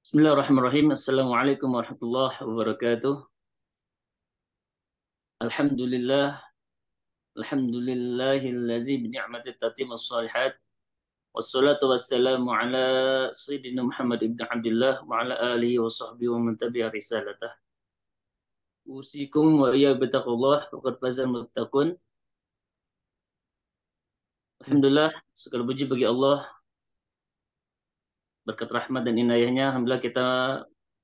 Bismillahirrahmanirrahim. Assalamualaikum warahmatullahi wabarakatuh. Alhamdulillah, alhamdulillahillazi bi ni'mati tatimmus shalihat. Wassalatu wassalamu ala sayyidina Muhammad ibn Abdullah wa ala alihi wa sahbihi wa man tabi'a risalatah. Usikum wa iya bitaqullah faqad fazal muttaqun. Alhamdulillah, segala puji bagi Allah, berkat rahmat dan inayahnya, alhamdulillah kita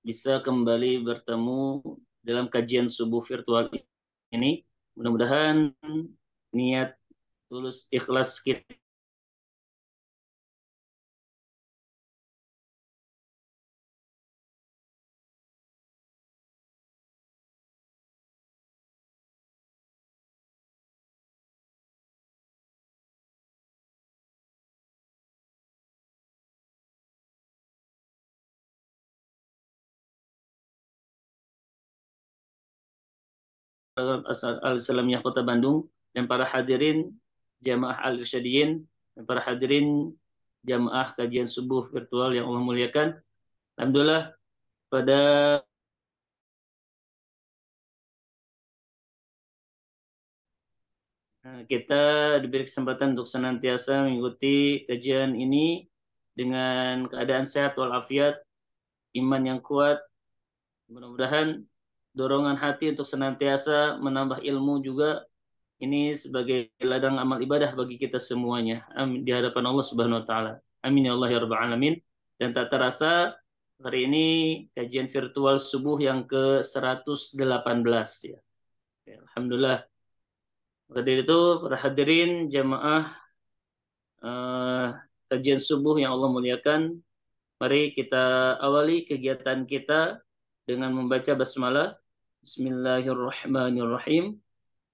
bisa kembali bertemu dalam kajian subuh virtual ini. Mudah-mudahan niat tulus ikhlas kita Al-Salamiyah Kota Bandung dan para hadirin jamaah Al-Irsyadiyin dan para hadirin jamaah kajian subuh virtual yang Allah muliakan. Alhamdulillah pada kita diberi kesempatan untuk senantiasa mengikuti kajian ini dengan keadaan sehat walafiat, iman yang kuat. Mudah-mudahan dorongan hati untuk senantiasa menambah ilmu juga ini sebagai ladang amal ibadah bagi kita semuanya. Amin di hadapan Allah Subhanahu wa taala. Amin ya Allah ya rabbal alamin. Dan tak terasa hari ini kajian virtual subuh yang ke-118 ya. Alhamdulillah. Maka dari itu para hadirin jamaah eh, kajian subuh yang Allah muliakan, mari kita awali kegiatan kita dengan membaca basmalah. Bismillahirrahmanirrahim.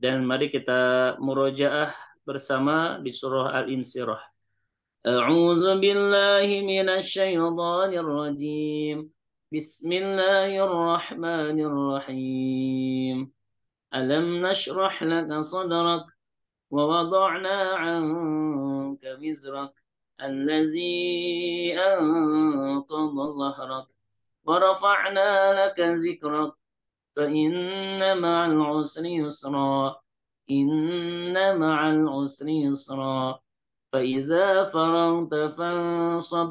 Dan mari kita murojaah bersama di surah Al-Insyirah. A'udzu billahi minasy syaithanir rajim. Bismillahirrahmanirrahim. Alam nashrah laka sadrak wa wada'na 'anka wizrak allazi anqadha dhahrak wa rafa'na laka dhikrak فإن مع العسر يسرا إن مع العسر يسرا فإذا فرغت فانصب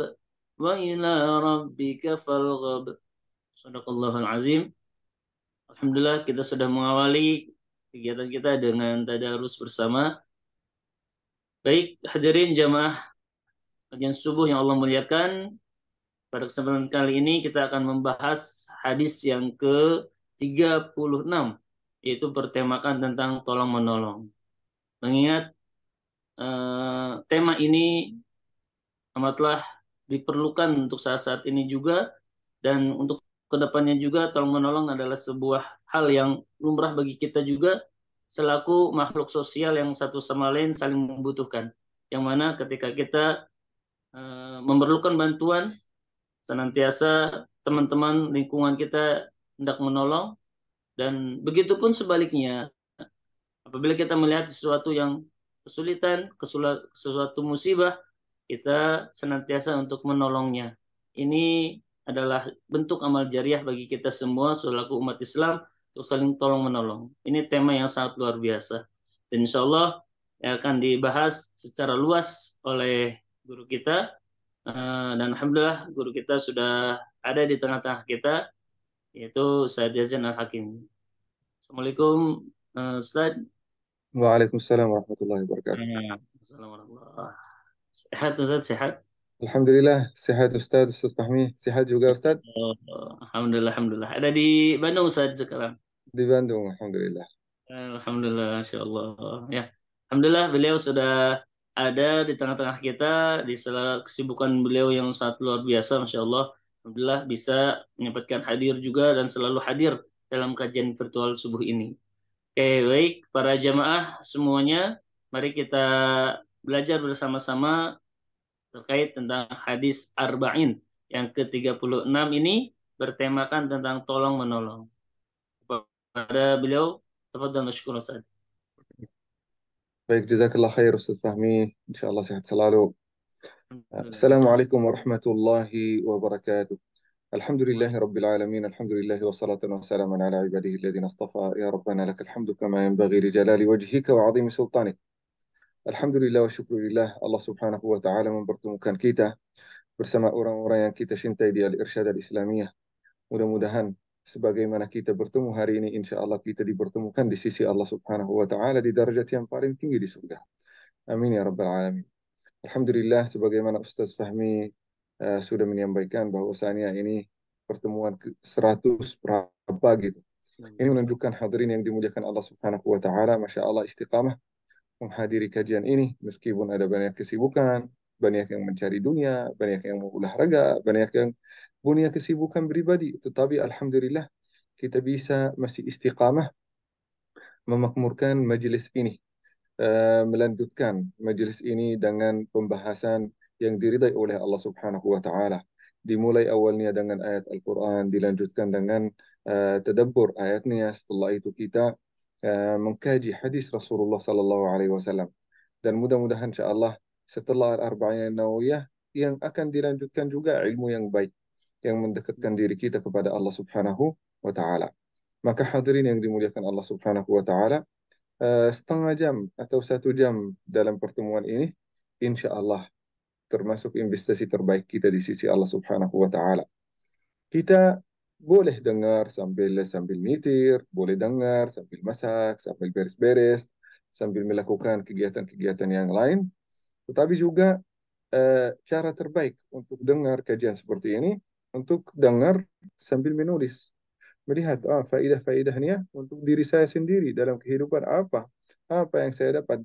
وإلى ربك فارغب. Sadaqallahul azim. Alhamdulillah kita sudah mengawali kegiatan kita dengan tadarus bersama. Baik hadirin jamaah kajian subuh yang Allah muliakan, pada kesempatan kali ini kita akan membahas hadis yang ke-36, yaitu bertemakan tentang tolong menolong. Mengingat tema ini amatlah diperlukan untuk saat-saat ini juga, dan untuk kedepannya juga tolong menolong adalah sebuah hal yang lumrah bagi kita juga selaku makhluk sosial yang satu sama lain saling membutuhkan. Yang mana ketika kita memerlukan bantuan, senantiasa teman-teman lingkungan kita hendak menolong, dan begitu pun sebaliknya. Apabila kita melihat sesuatu yang kesulitan, sesuatu musibah, kita senantiasa untuk menolongnya. Ini adalah bentuk amal jariah bagi kita semua selaku umat Islam untuk saling tolong menolong. Ini tema yang sangat luar biasa. Dan insya Allah akan dibahas secara luas oleh guru kita. Dan Alhamdulillah guru kita sudah ada di tengah-tengah kita, yaitu Ustaz Jazan Al-Hakim. Assalamualaikum Ustaz. Waalaikumsalam warahmatullahi wabarakatuh. Assalamualaikum. Sehat Ustaz, sehat? Alhamdulillah, sehat Ustadz, Ustadz Fahmi. Sehat juga Ustadz? Alhamdulillah, Alhamdulillah. Ada di Bandung Ustaz sekarang. Di Bandung, Alhamdulillah. Alhamdulillah, Masya Allah. Ya, Alhamdulillah beliau sudah ada di tengah-tengah kita di sela kesibukan beliau yang sangat luar biasa, Masya Allah. Alhamdulillah bisa menyempatkan hadir juga dan selalu hadir dalam kajian virtual subuh ini. Oke, baik para jamaah semuanya, mari kita belajar bersama-sama terkait tentang hadis Arba'in yang ke-36 ini bertemakan tentang tolong menolong. Kepada beliau, tafadhal masykur Ustaz. Baik, jazakallah khair Ustadz Fahmi. InsyaAllah sehat selalu. Alhamdulillah. Assalamualaikum warahmatullahi wabarakatuh. الحمد لله رب العالمين، الحمد لله وصلاة وسلاما على عباده الذين اصطفى. يا ربنا لك الحمد كما ينبغي لجلال وجهك وعظيم سلطانك. الحمد لillah wa syukur lillah Allah Subhanahu wa taala mempertemukan kita bersama orang-orang yang kita cintai di Al-Irsyad Al-Islamiyah. Mudah-mudahan sebagaimana kita bertemu hari ini, insya Allah kita dipertemukan di sisi Allah Subhanahu wa taala di derajat yang paling tinggi di surga. Amin ya rabbal alamin. Alhamdulillah, sebagaimana Ustaz Fahmi sudah menyampaikan bahwasanya ini pertemuan ke 100 berapa gitu. Ini menunjukkan hadirin yang dimuliakan Allah Subhanahu wa taala, Masya Allah istiqamah menghadiri kajian ini meskipun ada banyak kesibukan, banyak yang mencari dunia, banyak yang mau olahraga, banyak yang punya kesibukan pribadi, tetapi alhamdulillah kita bisa masih istiqamah memakmurkan majelis ini, melanjutkan majelis ini dengan pembahasan yang diridai oleh Allah Subhanahu wa taala. Dimulai awalnya dengan ayat Al-Quran, dilanjutkan dengan tadabbur ayatnya, setelah itu kita mengkaji hadis Rasulullah sallallahu alaihi wasallam. Dan mudah-mudahan insyaallah setelah Al-Arba'in Nawawiyah yang akan dilanjutkan juga ilmu yang baik yang mendekatkan diri kita kepada Allah Subhanahu wa taala. Maka hadirin yang dimuliakan Allah Subhanahu wa taala, setengah jam atau 1 jam dalam pertemuan ini, insya Allah termasuk investasi terbaik kita di sisi Allah Subhanahu wa Ta'ala. Kita boleh dengar sambil sambil nyetir, boleh dengar sambil masak, sambil beres-beres, sambil melakukan kegiatan-kegiatan yang lain. Tetapi juga cara terbaik untuk dengar kajian seperti ini, untuk dengar sambil menulis, melihat faidah-faidahnya untuk diri saya sendiri dalam kehidupan, apa yang saya dapat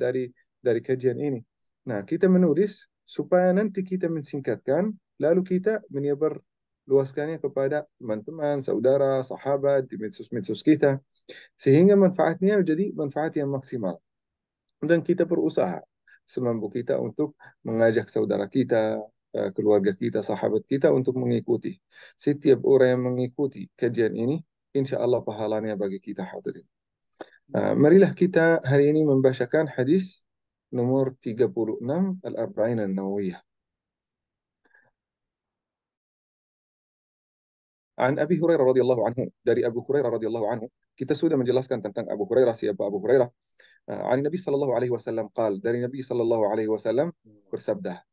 dari kajian ini. Nah, kita menulis supaya nanti kita mensingkatkan, lalu kita menyebar luaskannya kepada teman-teman, saudara, sahabat di medsos-medsos kita, sehingga manfaatnya menjadi manfaat yang maksimal. Dan kita berusaha semampu kita untuk mengajak saudara kita, keluarga kita, sahabat kita untuk mengikuti. Setiap orang yang mengikuti kajian ini, insya Allah pahalanya bagi kita hadirin. Marilah kita hari ini membacakan hadis nomor 36 Al-Arba'in An-Nawawiyah. An Abi Hurairah radhiyallahu anhu, dari Abu Hurairah radhiyallahu anhu, kita sudah menjelaskan tentang Abu Hurairah, siapa Abu Hurairah. An Nabi sallallahu alaihi wasallam qal, dari Nabi sallallahu alaihi wasallam bersabda,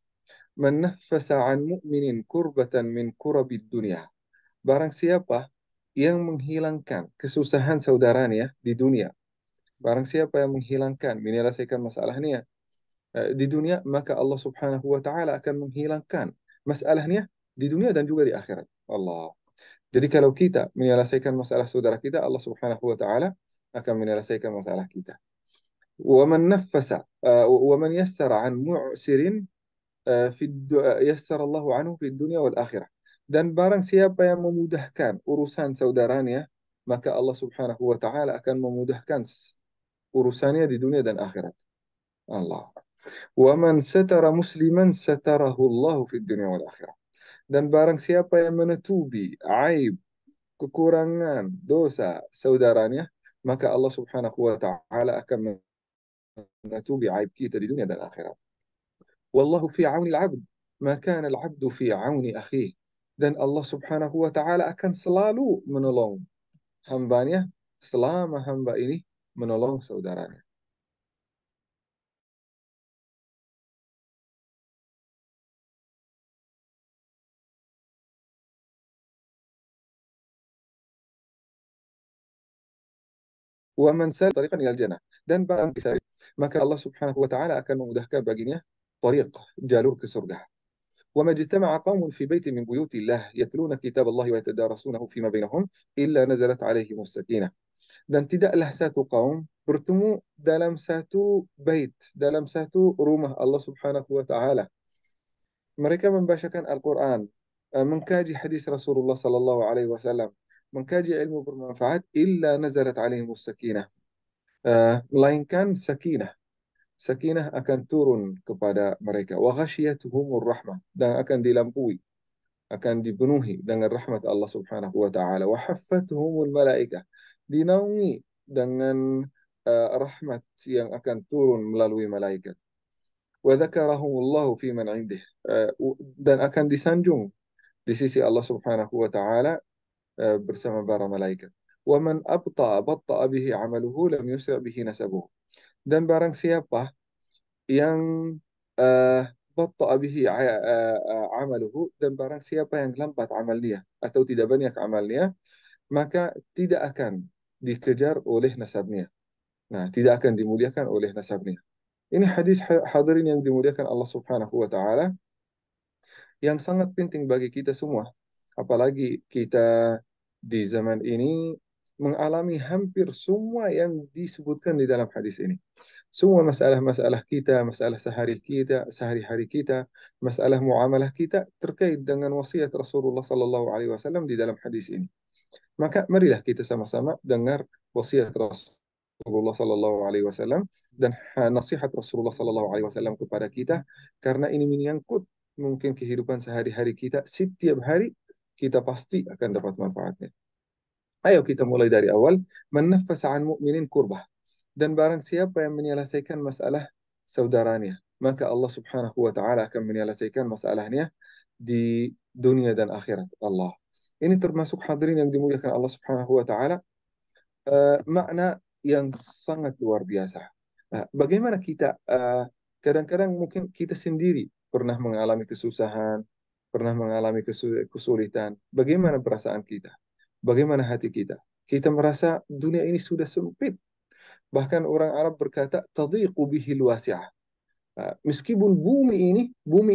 "Man naffasa an mu'minin kurbatan min kurabid dunya." Barang siapa yang menghilangkan kesusahan saudaranya di dunia, barang siapa yang menghilangkan, menyelesaikan masalahnya di dunia, maka Allah Subhanahu wa taala akan menghilangkan masalahnya di dunia dan juga di akhirat. Allah. Jadi kalau kita menyelesaikan masalah saudara kita, Allah Subhanahu wa taala akan menyelesaikan masalah kita. ومن نفس ومن يسر عن معسر يسر الله عنه في الدنيا والآخرة. Dan barang siapa yang memudahkan urusan saudaranya, maka Allah Subhanahu wa taala akan memudahkan urusannya di dunia dan akhirat. Allah. ومن ستر مسلما ستره الله في الدنيا والآخرة. Dan barang siapa yang menutupi aib, kekurangan, dosa saudaranya, maka Allah Subhanahu wa taala akan menutupi aib kita di dunia dan akhirat. Wallahu fi auni al-'abd, ma kana al-'abdu fi auni akhihi. Dan Allah Subhanahu wa taala akan selalu menolong hambanya selama hamba ini menolong saudaranya. Wa man sal tariqan ila al-jannah. Dan barang kisah, maka Allah Subhanahu wa taala akan memudahkan baginya tariq, jalur ke surga. وما اجتمع قوم في بيت من بيوت الله يتلون كتاب الله ويتدارسونه فيما بينهم إلا نزلت عليهم السكينة. Dan tidaklah satu kaum bertemu dalam satu bait, dalam satu rumah Allah Subhanahu wa taala. Mereka membacakan Al-Quran, mengkaji hadis Rasulullah sallallahu alaihi wasallam, mengkaji ilmu bermanfaat, illa nazalat alaihim sakinah. Melainkan sakinah. Sakinah akan turun kepada mereka. Wa ghasyiyatuhumur rahmah. Dan akan dilampui, akan dipenuhi dengan rahmat Allah Subhanahu wa taala. Wa haffathumul malaikah. Dinaungi dengan rahmat yang akan turun melalui malaikat. Wa dzakarahumullahu fi man indih. Dan akan disanjung di sisi Allah Subhanahu wa taala bersama para malaikat. Wa man batta'a bihi 'amaluhu lam yusra' bihi nasabuhu. Dan barang siapa yang uh, batta'a bihi 'amaluhu, dan barang siapa yang lambat amalnya atau tidak banyak amalnya, maka tidak akan dikejar oleh nasabnya. Nah, tidak akan dimuliakan oleh nasabnya. Ini hadis hadirin yang dimuliakan Allah Subhanahu wa taala yang sangat penting bagi kita semua. Apalagi kita di zaman ini mengalami hampir semua yang disebutkan di dalam hadis ini. Semua masalah-masalah kita, masalah sehari-hari kita, masalah muamalah kita terkait dengan wasiat Rasulullah sallallahu alaihi wasallam di dalam hadis ini. Maka marilah kita sama-sama dengar wasiat Rasulullah Sallallahu Alaihi Wasallam dan nasihat Rasulullah Sallallahu Alaihi Wasallam kepada kita, karena ini menyangkut mungkin kehidupan sehari-hari kita. Setiap hari kita pasti akan dapat manfaatnya. Ayo kita mulai dari awal. Man naffasa an mu'minin kurbah. Dan barang siapa yang menyelesaikan masalah saudaranya, maka Allah Subhanahu wa taala akan menyelesaikan masalahnya di dunia dan akhirat. Allah. Ini termasuk hadirin yang dimuliakan Allah Subhanahu wa taala, makna yang sangat luar biasa. Nah, bagaimana kita kadang-kadang mungkin kita sendiri pernah mengalami kesusahan, pernah mengalami kesulitan. Bagaimana perasaan kita? Bagaimana hati kita? Kita merasa dunia ini sudah sempit. Bahkan orang Arab berkata, tadhiqu bihil wasi'ah. Meskipun bumi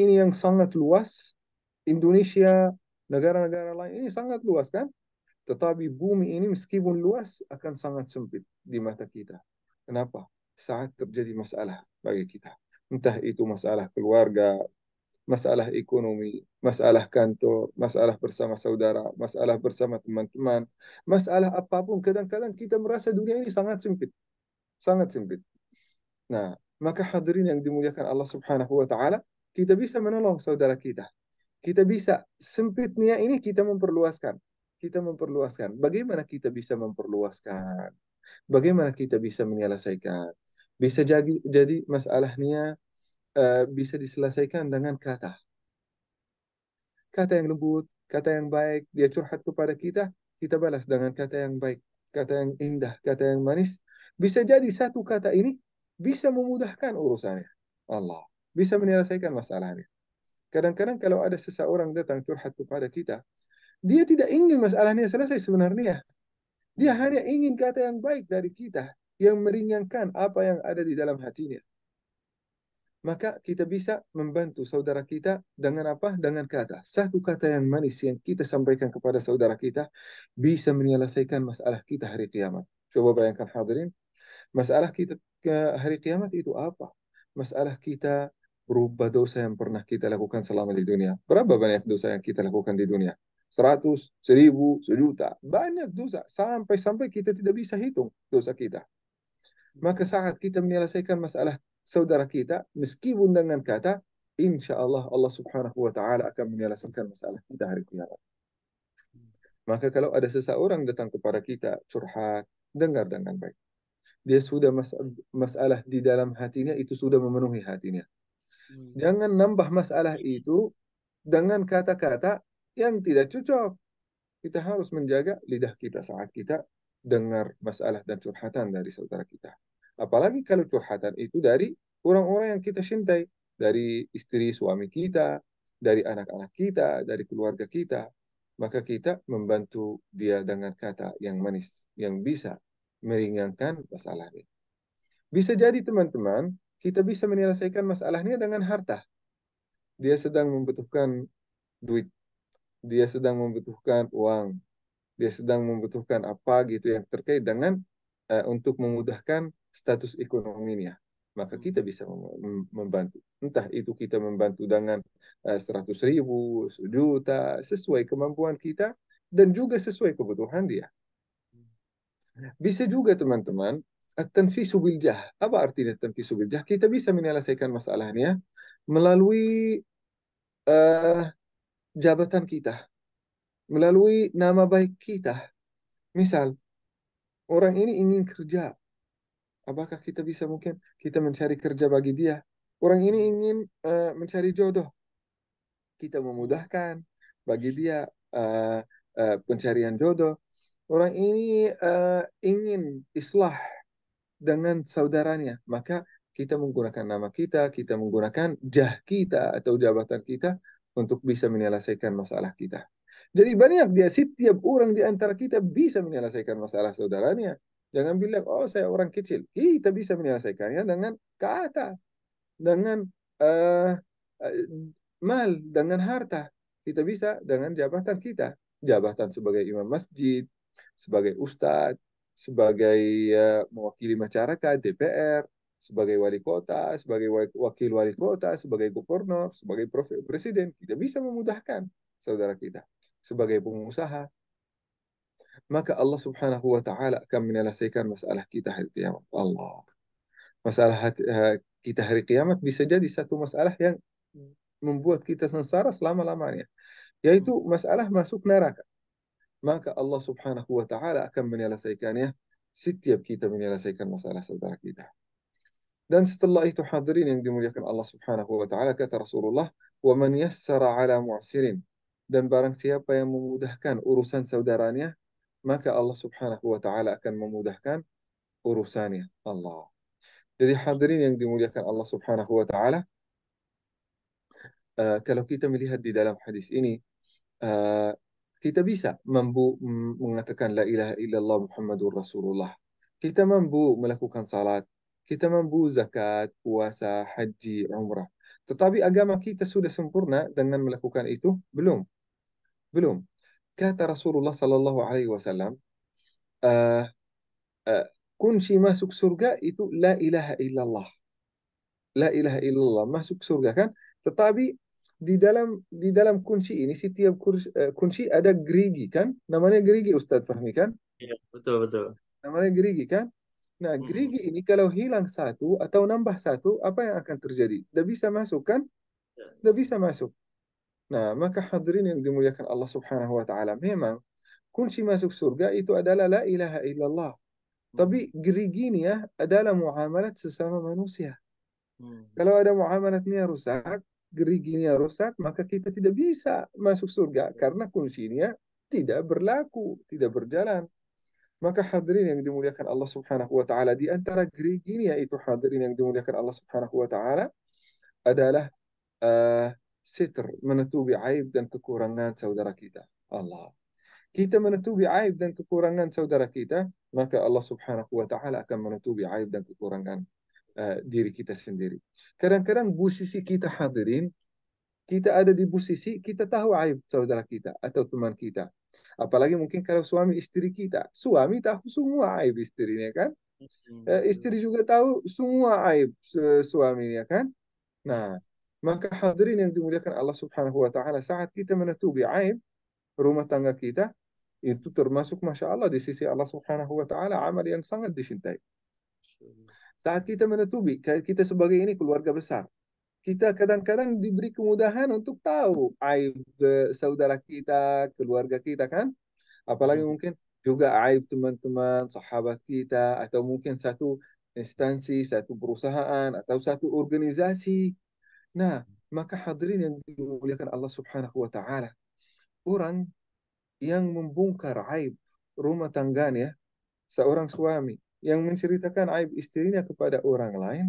ini yang sangat luas, Indonesia, negara-negara lain ini sangat luas kan? Tetapi bumi ini meskipun luas akan sangat sempit di mata kita. Kenapa? Saat terjadi masalah bagi kita. Entah itu masalah keluarga, masalah ekonomi, masalah kantor, masalah bersama saudara, masalah bersama teman-teman, masalah apapun. Kadang-kadang kita merasa dunia ini sangat sempit. Sangat sempit. Nah, maka hadirin yang dimuliakan Allah Subhanahu wa taala, kita bisa menolong saudara kita. Kita bisa sempitnya ini kita memperluaskan. Kita memperluaskan. Bagaimana kita bisa memperluaskan? Bagaimana kita bisa menyelesaikan? Bisa jadi masalahnya bisa diselesaikan dengan kata. Kata yang lembut, kata yang baik. Dia curhat kepada kita balas dengan kata yang baik, kata yang indah, kata yang manis. Bisa jadi satu kata ini bisa memudahkan urusannya. Allah bisa menyelesaikan masalahnya. Kadang-kadang kalau ada seseorang datang curhat kepada kita, dia tidak ingin masalahnya selesai sebenarnya. Dia hanya ingin kata yang baik dari kita, yang meringankan apa yang ada di dalam hatinya. Maka kita bisa membantu saudara kita dengan apa? Dengan kata. Satu kata yang manis yang kita sampaikan kepada saudara kita bisa menyelesaikan masalah kita hari kiamat. Coba bayangkan hadirin, masalah kita ke hari kiamat itu apa? Masalah kita berubah dosa yang pernah kita lakukan selama di dunia. Berapa banyak dosa yang kita lakukan di dunia? 100, 1000, sejuta. Banyak dosa. Sampai-sampai kita tidak bisa hitung dosa kita. Maka saat kita menyelesaikan masalah saudara kita, meskipun dengan kata, insya Allah Allah Subhanahu wa Ta'ala akan menyelesaikan masalah kita hari kiamat. Maka kalau ada seseorang datang kepada kita curhat, dengar dengan baik. Dia sudah masalah di dalam hatinya itu sudah memenuhi hatinya. Jangan nambah masalah itu dengan kata-kata yang tidak cocok. Kita harus menjaga lidah kita saat kita dengar masalah dan curhatan dari saudara kita. Apalagi kalau curhatan itu dari orang-orang yang kita cintai, dari istri suami kita, dari anak-anak kita, dari keluarga kita. Maka kita membantu dia dengan kata yang manis, yang bisa meringankan masalahnya. Bisa jadi teman-teman, kita bisa menyelesaikan masalahnya dengan harta. Dia sedang membutuhkan duit, dia sedang membutuhkan uang, dia sedang membutuhkan apa gitu yang terkait dengan untuk memudahkan status ekonominya. Maka kita bisa membantu. Entah itu kita membantu dengan 100.000, sejuta, sesuai kemampuan kita dan juga sesuai kebutuhan dia. Bisa juga teman-teman, tanfisu biljah. Apa artinya tanfisu biljah? Kita bisa menyelesaikan masalahnya melalui uh, jabatan kita, melalui nama baik kita. Misal, orang ini ingin kerja. Apakah kita bisa mungkin kita mencari kerja bagi dia? Orang ini ingin mencari jodoh. Kita memudahkan. bagi dia uh, pencarian jodoh. Orang ini ingin islah dengan saudaranya, maka kita menggunakan nama kita, kita menggunakan jah kita atau jabatan kita untuk bisa menyelesaikan masalah kita. Jadi banyak dia, setiap orang di antara kita bisa menyelesaikan masalah saudaranya. Jangan bilang, oh saya orang kecil. Kita bisa menyelesaikannya dengan kata, dengan uh, mal, dengan harta. Kita bisa dengan jabatan kita. Jabatan sebagai imam masjid, sebagai ustadz, sebagai mewakili masyarakat, DPR, sebagai wali kota, sebagai wakil wali kota, sebagai gubernur, sebagai presiden. Kita bisa memudahkan saudara kita. Sebagai pengusaha, maka Allah Subhanahu wa taala akan menyelesaikan masalah kita hari kiamat. Allah. Masalah kita hari kiamat bisa jadi satu masalah yang membuat kita sengsara selama-lamanya, yaitu masalah masuk neraka. Maka Allah Subhanahu wa taala akan menyelesaikannya setiap kita menyelesaikan masalah saudara kita. Dan setelah itu hadirin yang dimuliakan Allah Subhanahu wa taala, kata Rasulullah, "Wa man yassara 'ala mu'sirin." Dan barang siapa yang memudahkan urusan saudaranya, maka Allah Subhanahu wa taala akan memudahkan urusannya. Allah. Jadi hadirin yang dimuliakan Allah Subhanahu wa taala, kalau kita melihat di dalam hadis ini, uh, kita bisa mampu mengatakan la ilaha illallah Muhammadur Rasulullah. Kita mampu melakukan salat, kita mampu zakat, puasa, haji, umrah. Tetapi agama kita sudah sempurna dengan melakukan itu? Belum. Belum. Kata Rasulullah sallallahu alaihi wasallam, uh, uh, kunci masuk surga itu la ilaha illallah. La ilaha illallah masuk surga kan? Tetapi di dalam kunci ini setiap kunci ada gerigi kan? Namanya gerigi Ustadz Fahmi kan? Iya, betul betul. Namanya gerigi kan? Nah, Mm-mm. gerigi ini kalau hilang satu atau nambah satu, apa yang akan terjadi? Tidak bisa masuk kan? Ya. Tidak bisa masuk. Nah, maka hadirin yang dimuliakan Allah Subhanahu wa taala, memang kunci masuk surga itu adalah la ilaha illallah. Mm. Tapi geriginya adalah muamalat sesama manusia. Mm. Kalau ada muamalatnya rusak, geriginya rusak, maka kita tidak bisa masuk surga karena kuncinya tidak berlaku, tidak berjalan. Maka hadirin yang dimuliakan Allah Subhanahu wa taala, di antara geriginya itu hadirin yang dimuliakan Allah Subhanahu wa taala adalah uh, sitr, menutupi aib dan kekurangan saudara kita. Allah. Kita menutupi aib dan kekurangan saudara kita, maka Allah Subhanahu wa taala akan menutupi aib dan kekurangan diri kita sendiri. Kadang-kadang posisi kita hadirin, kita ada di posisi kita tahu aib saudara kita atau teman kita. Apalagi mungkin kalau suami istri kita, suami tahu semua aib istrinya kan, Mm. Betul. istri juga tahu semua aib suaminya kan. Mm. Nah, maka hadirin yang dimuliakan Allah Subhanahu wa taala, saat kita menutupi aib rumah tangga kita, itu termasuk masya Allah di sisi Allah Subhanahu wa taala amal yang sangat dicintai. Saat kita menutupi, kita sebagai ini keluarga besar, kita kadang-kadang diberi kemudahan untuk tahu aib saudara kita, keluarga kita kan. Apalagi Mm. mungkin juga aib teman-teman, sahabat kita, atau mungkin satu instansi, satu perusahaan, atau satu organisasi. Nah, maka hadirin yang dimuliakan Allah Subhanahu wa taala, orang yang membongkar aib rumah tangganya, seorang suami yang menceritakan aib istrinya kepada orang lain,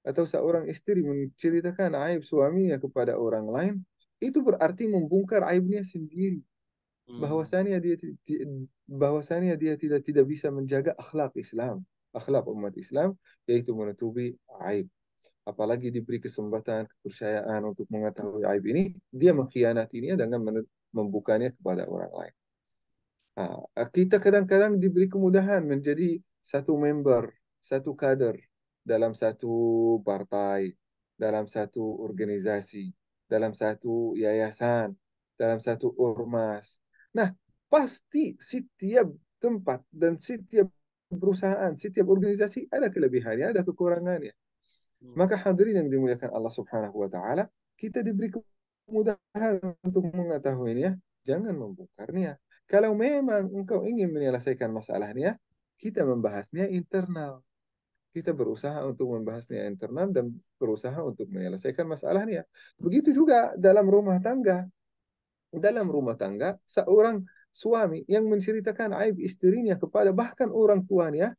atau seorang istri menceritakan aib suaminya kepada orang lain, itu berarti membongkar aibnya sendiri. Mm. Bahwasannya dia bahwasannya dia tidak bisa menjaga akhlak Islam, akhlak umat Islam, yaitu menutupi aib. Apalagi diberi kesempatan, kepercayaan untuk mengetahui aib ini, dia mengkhianatinya dengan membukanya kepada orang lain. Kita kadang-kadang diberi kemudahan menjadi satu member, satu kader dalam satu partai, dalam satu organisasi, dalam satu yayasan, dalam satu ormas. Nah, pasti setiap tempat dan setiap perusahaan, setiap organisasi ada kelebihannya, ada kekurangannya. Mm. Maka hadirin yang dimuliakan Allah Subhanahu wa taala, kita diberi kemudahan untuk mengetahuinya, jangan membongkarnya. Kalau memang engkau ingin menyelesaikan masalahnya, kita membahasnya internal. Kita berusaha untuk membahasnya internal dan berusaha untuk menyelesaikan masalahnya. Begitu juga dalam rumah tangga. dalam rumah tangga seorang suami yang menceritakan aib istrinya kepada bahkan orang tuanya,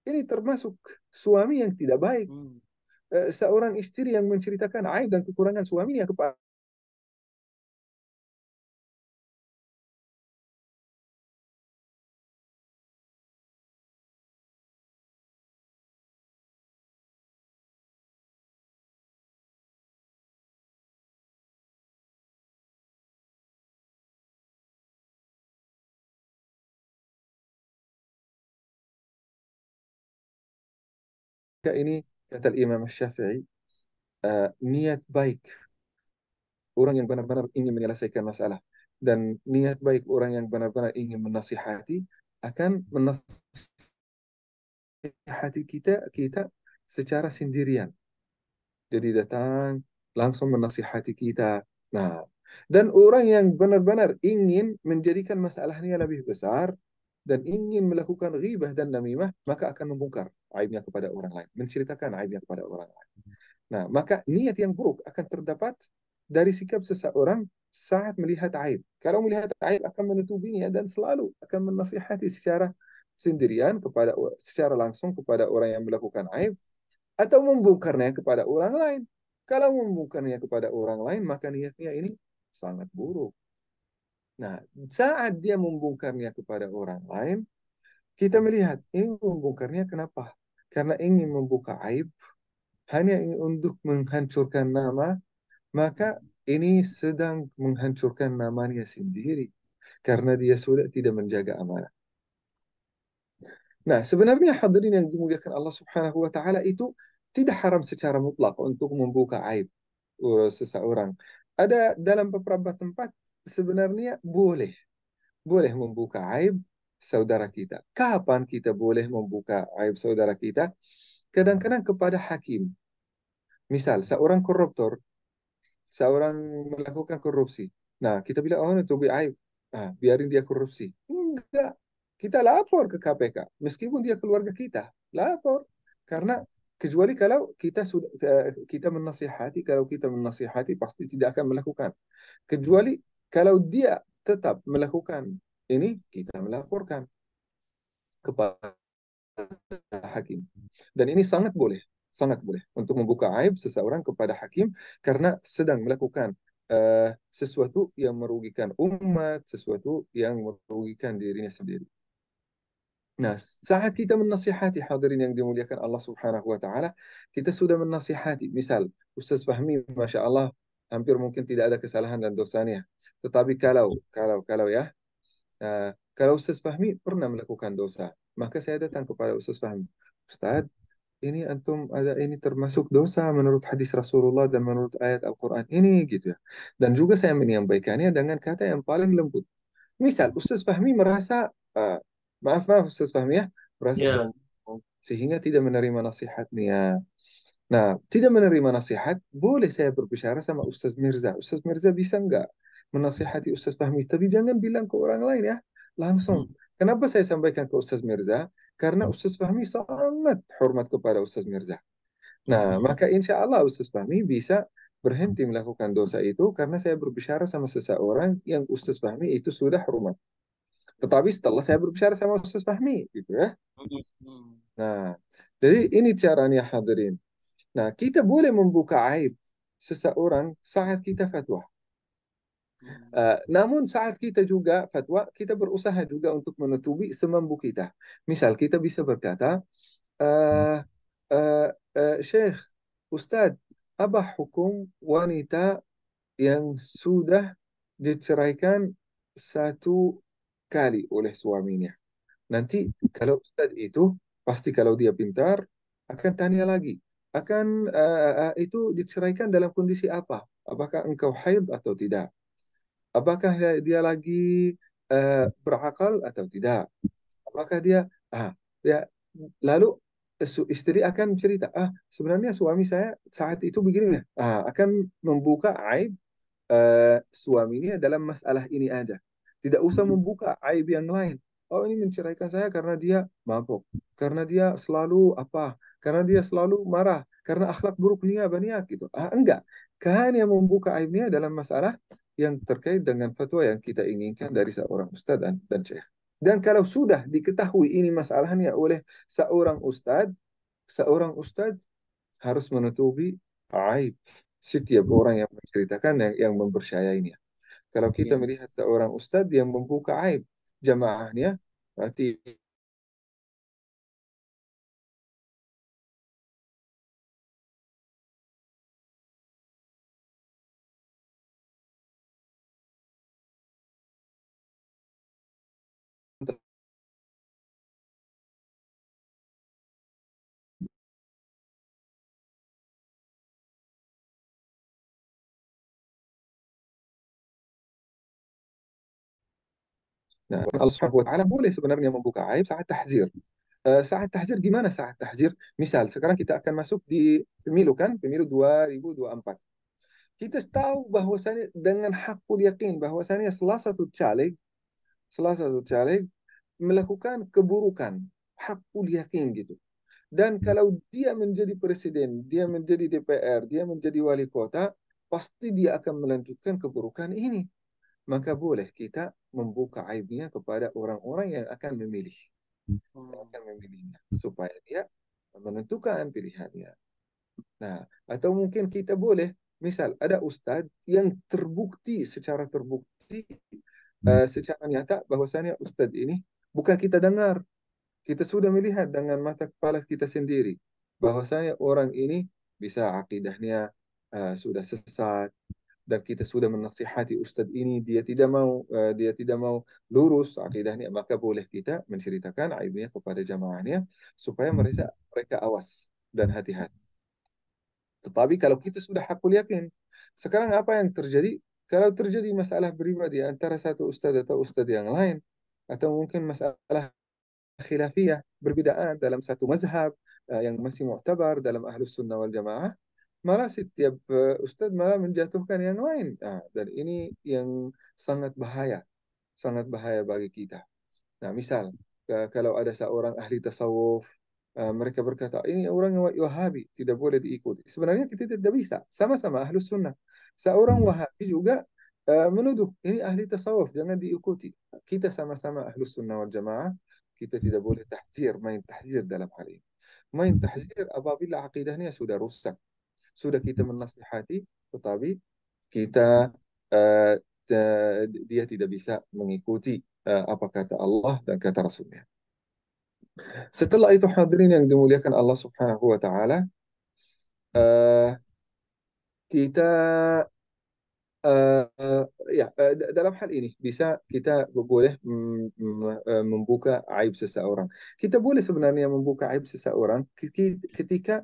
ini termasuk suami yang tidak baik. Hmm. Seorang istri yang menceritakan aib dan kekurangan suaminya kepada ini, kata Imam Syafi'i, niat baik orang yang benar-benar ingin menyelesaikan masalah dan niat baik orang yang benar-benar ingin menasihati akan menasihati kita kita secara sendirian. Jadi datang langsung menasihati kita. Nah, dan orang yang benar-benar ingin menjadikan masalahnya lebih besar dan ingin melakukan ghibah dan namimah, maka akan membongkar aibnya kepada orang lain, menceritakan aibnya kepada orang lain. Nah, maka niat yang buruk akan terdapat dari sikap seseorang saat melihat aib. Kalau melihat aib akan menutupinya dan selalu akan menasihati secara sendirian secara langsung kepada orang yang melakukan aib atau membongkarnya kepada orang lain. Kalau membongkarnya kepada orang lain, maka niatnya ini sangat buruk. Nah, saat dia membongkarnya kepada orang lain, kita melihat ini membongkarnya kenapa? Karena ingin membuka aib, hanya ingin untuk menghancurkan nama, maka ini sedang menghancurkan namanya sendiri. Karena dia sudah tidak menjaga amanah. Nah, sebenarnya hadirin yang dimuliakan Allah Subhanahu wa taala itu tidak haram secara mutlak untuk membuka aib seseorang. Ada dalam beberapa tempat sebenarnya boleh membuka aib saudara kita. Kapan kita boleh membuka aib saudara kita? Kadang-kadang kepada hakim. Misal, seorang koruptor, seorang melakukan korupsi. Nah, kita bilang, oh, itu aib. Nah, biarin dia korupsi. Enggak. Kita lapor ke KPK. Meskipun dia keluarga kita. Lapor. Karena kecuali kalau kita menasihati, kalau kita menasihati pasti tidak akan melakukan. Kecuali kalau dia tetap melakukan ini, kita melaporkan kepada hakim. Dan ini sangat boleh untuk membuka aib seseorang kepada hakim karena sedang melakukan sesuatu yang merugikan umat, sesuatu yang merugikan dirinya sendiri. Nah, saat kita menasihati hadirin yang dimuliakan Allah Subhanahu wa taala, kita sudah menasihati. Misal, Ustaz Fahmi, Masya Allah, hampir mungkin tidak ada kesalahan dan dosanya. Tetapi kalau ya, kalau Ustaz Fahmi pernah melakukan dosa, maka saya datang kepada Ustaz Fahmi. Ustaz, ini antum ada ini termasuk dosa menurut hadis Rasulullah dan menurut ayat Al-Quran ini gitu ya. Dan juga saya menyampaikannya dengan kata yang paling lembut. Misal Ustaz Fahmi merasa maaf Ustaz Fahmi ya, merasa Ya. sombong sehingga tidak menerima nasihatnya. Nah, tidak menerima nasihat, boleh saya berbicara sama Ustaz Mirza. Ustaz Mirza bisa nggak menasihati Ustaz Fahmi? Tapi jangan bilang ke orang lain ya, langsung. Hmm. Kenapa saya sampaikan ke Ustaz Mirza? Karena Ustaz Fahmi sangat hormat kepada Ustaz Mirza. Nah, Hmm. maka insya Allah Ustaz Fahmi bisa berhenti melakukan dosa itu karena saya berbicara sama seseorang yang Ustaz Fahmi itu sudah hormat. Tetapi setelah saya berbicara sama Ustaz Fahmi, gitu ya. Hmm. Nah, jadi ini caranya hadirin. Nah, kita boleh membuka aib seseorang saat kita fatwa. Hmm. Namun saat kita juga fatwa, kita berusaha juga untuk menutupi semampu kita. Misal kita bisa berkata, uh, Syekh, Ustadz, apa hukum wanita yang sudah diceraikan satu kali oleh suaminya? Nanti kalau Ustadz itu, pasti kalau dia pintar, akan tanya lagi. Itu diceraikan dalam kondisi apa? Apakah engkau haid atau tidak? Apakah dia lagi berakal atau tidak? Apakah dia lalu istri akan cerita, sebenarnya suami saya saat itu begini ya. Akan membuka aib suaminya dalam masalah ini aja. Tidak usah membuka aib yang lain. Oh, ini menceraikan saya karena dia mabuk, karena dia selalu apa, karena dia selalu marah, karena akhlak buruk niat banyak gitu. Enggak. Kan yang membuka aibnya dalam masalah yang terkait dengan fatwa yang kita inginkan dari seorang ustadz dan syekh. Dan kalau sudah diketahui ini masalahnya oleh seorang ustadz, seorang ustadz harus menutupi aib setiap orang yang menceritakan yang mempercayainya. Kalau kita Ya. melihat seorang ustadz yang membuka aib jamaahnya, berarti nah, Allah Subhanahu wa taala boleh sebenarnya membuka aib saat tahzir. Saat tahzir gimana saat tahzir? Misal sekarang kita akan masuk di pemilu kan, pemilu 2024. Kita tahu bahwasannya dengan hakul yakin bahwasannya salah satu caleg melakukan keburukan, hakul yakin gitu. Dan kalau dia menjadi presiden, dia menjadi DPR, dia menjadi wali kota, pasti dia akan melanjutkan keburukan ini. Maka boleh kita membuka aibnya kepada orang-orang yang akan memilih, yang Hmm. akan memilihnya, supaya dia menentukan pilihannya. Nah, atau mungkin kita boleh, misal ada ustadz yang terbukti secara nyata bahwasannya ustadz ini bukan kita dengar, kita sudah melihat dengan mata kepala kita sendiri bahwasanya orang ini bisa akidahnya sudah sesat, dan kita sudah menasihati ustadz ini dia tidak mau lurus akidahnya, maka boleh kita menceritakan aibnya kepada jamaahnya supaya mereka awas dan hati-hati. Tetapi kalau kita sudah hakul yakin, sekarang apa yang terjadi? Kalau terjadi masalah pribadi antara satu ustadz atau ustadz yang lain, atau mungkin masalah khilafiyah, berbedaan dalam satu mazhab yang masih mu'tabar dalam ahlus sunnah wal jamaah, malah setiap ustadz malah menjatuhkan yang lain. Nah, dan ini yang sangat bahaya bagi kita. Nah, misal kalau ada seorang ahli tasawuf, mereka berkata ini orang Wahabi tidak boleh diikuti. Sebenarnya kita tidak bisa, sama-sama ahlus sunnah. Seorang Wahabi juga menuduh ini ahli tasawuf jangan diikuti. Kita sama-sama ahlus sunnah wal jamaah. Kita tidak boleh main tahzir dalam hal ini. Main tahzir apabila akidahnya sudah rusak, sudah kita menasihati, tetapi kita eh, dia tidak bisa mengikuti apa kata Allah dan kata Rasulnya. Setelah itu hadirin yang dimuliakan Allah Subhanahu wa taala, eh, kita eh, ya dalam hal ini bisa kita boleh membuka aib seseorang. Kita boleh sebenarnya membuka aib seseorang ketika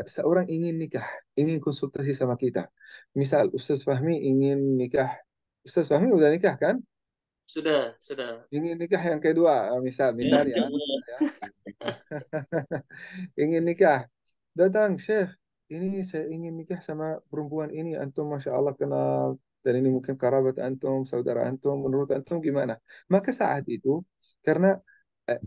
seorang ingin nikah, ingin konsultasi sama kita. Misal Ustaz Fahmi ingin nikah. Ustaz Fahmi udah nikah kan? Sudah, sudah. Ingin nikah yang kedua, misalnya ya. Ingin nikah. Datang, Syekh, ini saya ingin nikah sama perempuan ini. Antum, Masya Allah, kenal. Dan ini mungkin kerabat antum, saudara antum. Menurut antum gimana? Maka saat itu, karena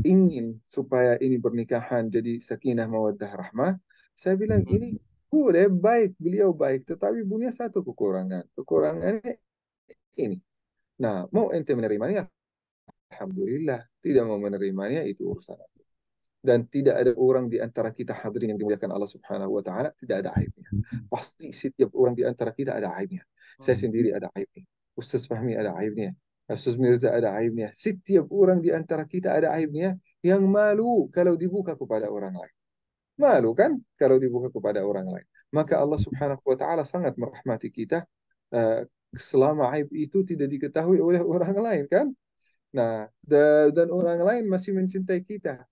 ingin supaya ini pernikahan jadi sakinah, mawaddah, rahmah, saya bilang ini boleh, baik, beliau baik. Tetapi punya satu kekurangan. Kekurangannya ini. Nah, mau ente menerimanya, Alhamdulillah. Tidak mau menerimanya, itu urusan. Dan tidak ada orang di antara kita hadirin yang dimuliakan Allah Subhanahu wa taala tidak ada aibnya. Pasti setiap orang di antara kita ada aibnya. Saya sendiri ada aibnya. Ustaz Fahmi ada aibnya. Ustaz Mirza ada aibnya. Setiap orang di antara kita ada aibnya yang malu kalau dibuka kepada orang lain. Malu kan kalau dibuka kepada orang lain. Maka Allah Subhanahu wa taala sangat merahmati kita selama aib itu tidak diketahui oleh orang lain kan? Nah, dan orang lain masih mencintai kita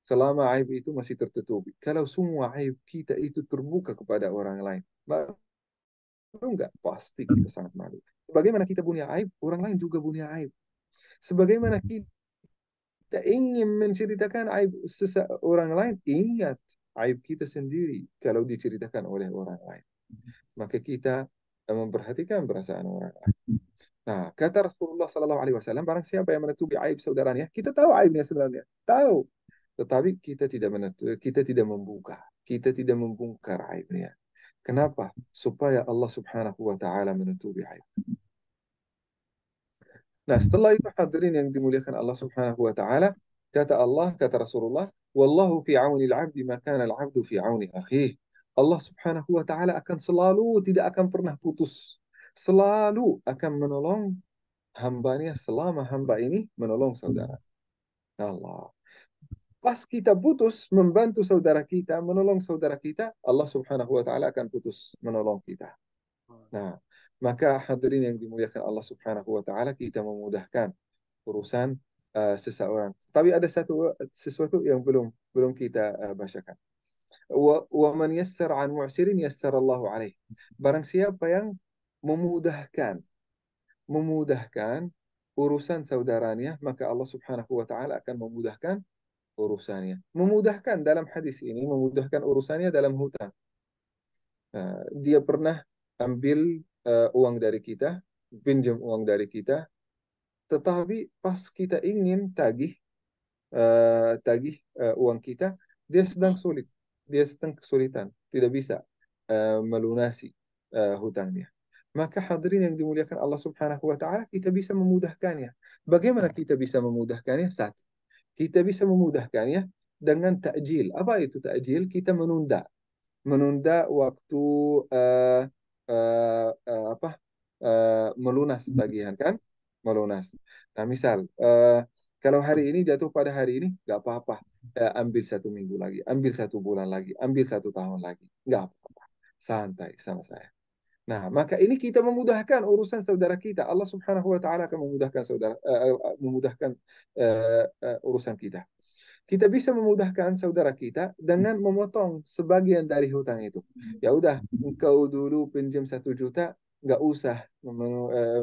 selama aib itu masih tertutupi. Kalau semua aib kita itu terbuka kepada orang lain, malu enggak? Pasti kita sangat malu. Sebagaimana kita punya aib, orang lain juga punya aib. Sebagaimana kita ingin menceritakan aib seseorang lain, ingat aib kita sendiri kalau diceritakan oleh orang lain. Maka kita memperhatikan perasaan orang lain. Nah, kata Rasulullah SAW, barang siapa yang menutupi aib saudaranya, kita tahu aibnya sebenarnya, tahu. Tetapi kita tidak membuka, kita tidak membongkar aibnya. Kenapa? Supaya Allah Subhanahu wa taala menutupi aib. Nah, setelah itu hadirin yang dimuliakan Allah Subhanahu wa taala, kata Allah, kata Rasulullah, "Wallahu fi auni al-'abdi ma kana al-'abdu fi auni akhih." Allah Subhanahu wa taala akan selalu tidak akan pernah putus. Selalu akan menolong hambanya selama hamba ini menolong saudara. Allah. Pas kita putus membantu saudara kita, menolong saudara kita, Allah Subhanahu wa taala akan putus menolong kita. Nah, maka hadirin yang dimuliakan Allah Subhanahu wa taala, kita memudahkan urusan seseorang. Tapi ada sesuatu yang belum belum kita bacakan. Wa man yassara an mu'sirin yassarallahu alaih. Barang siapa yang memudahkan memudahkan urusan saudaranya, maka Allah Subhanahu wa taala akan memudahkan urusannya. Memudahkan dalam hadis ini, memudahkan urusannya dalam hutang. Dia pernah ambil uang dari kita, pinjam uang dari kita, tetapi pas kita ingin tagih uang kita, dia sedang sulit, dia sedang kesulitan, tidak bisa melunasi hutangnya. Maka hadirin yang dimuliakan Allah Subhanahu wa taala, kita bisa memudahkannya. Bagaimana kita bisa memudahkannya? Satu, kita bisa memudahkannya dengan takjil. Apa itu takjil? Kita menunda waktu uh, apa melunas tagihan kan, melunas. Nah misal kalau hari ini jatuh pada hari ini nggak apa-apa. Ambil 1 minggu lagi, ambil 1 bulan lagi, ambil 1 tahun lagi, nggak apa-apa, santai sama saya. Nah, maka ini kita memudahkan urusan saudara kita. Allah Subhanahu wa taala akan memudahkan urusan kita. Kita bisa memudahkan saudara kita dengan memotong sebagian dari hutang itu. Ya udah, engkau dulu pinjam 1 juta, nggak usah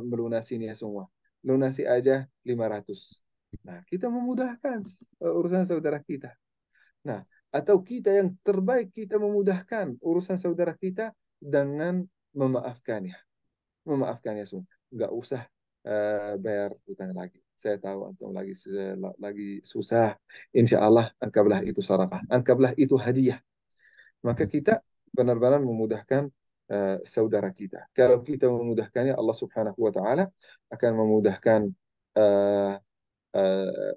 melunasinya semua. Lunasi aja 500. Nah, kita memudahkan urusan saudara kita. Nah, atau kita yang terbaik, kita memudahkan urusan saudara kita dengan memaafkannya. Memaafkannya semua. Nggak usah bayar hutang lagi. Saya tahu antum lagi susah. Insya Allah anggaplah itu sarakah. Anggaplah itu hadiah. Maka kita benar-benar memudahkan saudara kita. Kalau kita memudahkannya, Allah Subhanahu wa taala akan memudahkan uh,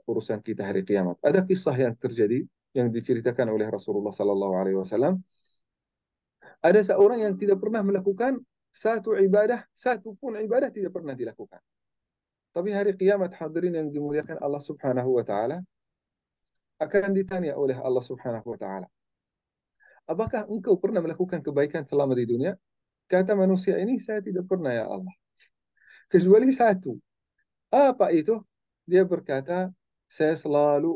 urusan kita hari kiamat. Ada kisah yang terjadi yang diceritakan oleh Rasulullah sallallahu alaihi wasallam. Ada seorang yang tidak pernah melakukan satu ibadah, satu pun ibadah tidak pernah dilakukan. Tapi hari kiamat hadirin yang dimuliakan Allah Subhanahu wa taala akan ditanya oleh Allah Subhanahu wa taala, "Apakah engkau pernah melakukan kebaikan selama di dunia?" Kata manusia ini, "Saya tidak pernah ya Allah, kecuali satu." Apa itu? Dia berkata, "Saya selalu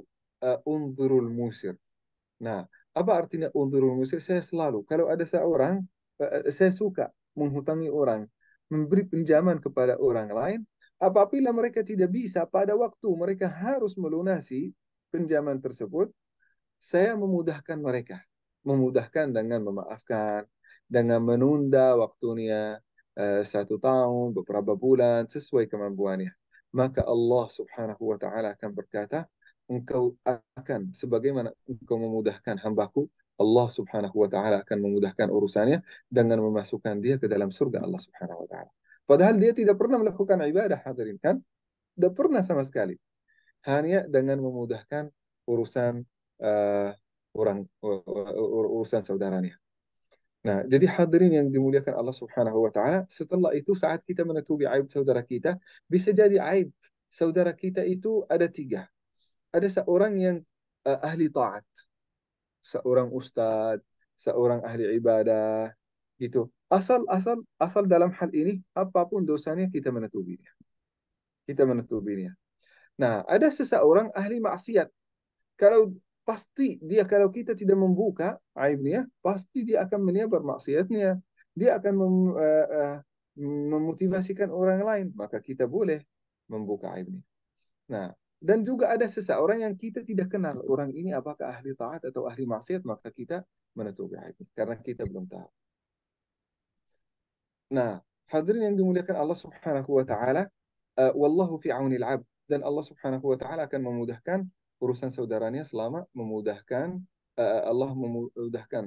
unzurul musir." Nah, apa artinya unzurul musir? Saya selalu, kalau ada seorang, saya suka menghutangi orang, memberi pinjaman kepada orang lain, apabila mereka tidak bisa pada waktu mereka harus melunasi pinjaman tersebut, saya memudahkan mereka. Memudahkan dengan memaafkan, dengan menunda waktunya 1 tahun, beberapa bulan, sesuai kemampuannya. Maka Allah Subhanahu wa Ta'ala akan berkata, engkau akan, sebagaimana engkau memudahkan hambaku, Allah Subhanahu wa Ta'ala akan memudahkan urusannya dengan memasukkan dia ke dalam surga Allah Subhanahu wa Ta'ala. Padahal dia tidak pernah melakukan ibadah, hadirin kan? Tidak pernah sama sekali, hanya dengan memudahkan urusan uh, urusan saudaranya. Nah, jadi hadirin yang dimuliakan Allah Subhanahu wa taala, setelah itu saat kita menutupi aib saudara kita, bisa jadi aib saudara kita itu ada 3. Ada seorang yang ahli taat, seorang ustadz, seorang ahli ibadah, gitu. Asal dalam hal ini apapun dosanya kita menutupinya. Kita menutupinya. Nah, ada seseorang ahli maksiat. Kalau pasti dia, kalau kita tidak membuka aibnya, pasti dia akan menyebar maksiatnya. Dia akan memotivasikan orang lain. Maka kita boleh membuka aibnya. Nah, dan juga ada seseorang yang kita tidak kenal. Orang ini apakah ahli taat atau ahli maksiat, maka kita menutupi aibnya. Karena kita belum tahu. Nah, hadirin yang dimuliakan Allah Subhanahu wa taala, wallahu fi auni al-'abd, dan Allah Subhanahu wa taala akan memudahkan urusan saudaranya selama memudahkan Allah memudahkan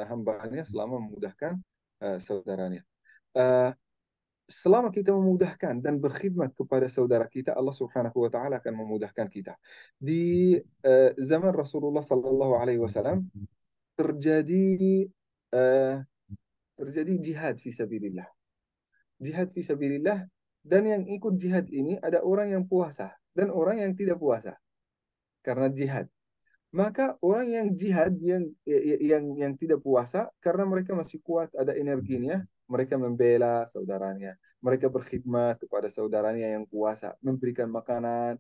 hambanya selama memudahkan saudaranya. Uh, selama kita memudahkan dan berkhidmat kepada saudara kita, Allah Subhanahu wa taala akan memudahkan kita. Di zaman Rasulullah sallallahu alaihi wasallam terjadi eh, terjadi jihad fi sabilillah. Jihad fi sabilillah, dan yang ikut jihad ini ada orang yang puasa dan orang yang tidak puasa karena jihad. Maka orang yang jihad yang tidak puasa karena mereka masih kuat, ada energinya, mereka membela saudaranya, mereka berkhidmat kepada saudaranya yang puasa, memberikan makanan,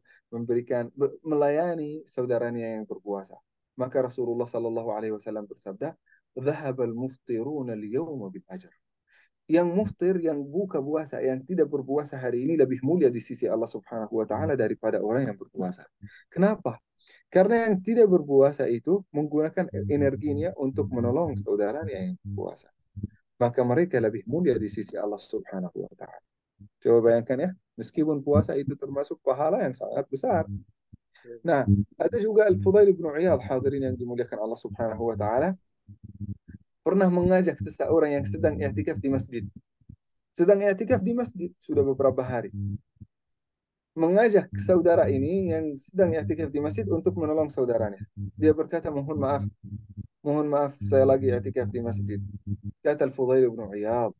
melayani saudaranya yang berpuasa. Maka Rasulullah Sallallahu Alaihi Wasallam bersabda, "Dhahabal muftiruna al-yawma bil ajr." Yang muftir, yang buka puasa, yang tidak berpuasa hari ini lebih mulia di sisi Allah Subhanahu wa taala daripada orang yang berpuasa. Kenapa? Karena yang tidak berpuasa itu menggunakan energinya untuk menolong saudaranya yang berpuasa. Maka mereka lebih mulia di sisi Allah Subhanahu wa taala. Coba bayangkan ya, meskipun puasa itu termasuk pahala yang sangat besar. Nah, ada juga Al-Fudail bin Iyad, hadirin yang dimuliakan Allah Subhanahu wa taala, pernah mengajak seseorang yang sedang i'tikaf di masjid. Sedang i'tikaf di masjid sudah beberapa hari. Mengajak saudara ini yang sedang i'tikaf di masjid untuk menolong saudaranya. Dia berkata, mohon maaf, saya lagi i'tikaf di masjid. Kata Al-Fudail bin Iyad,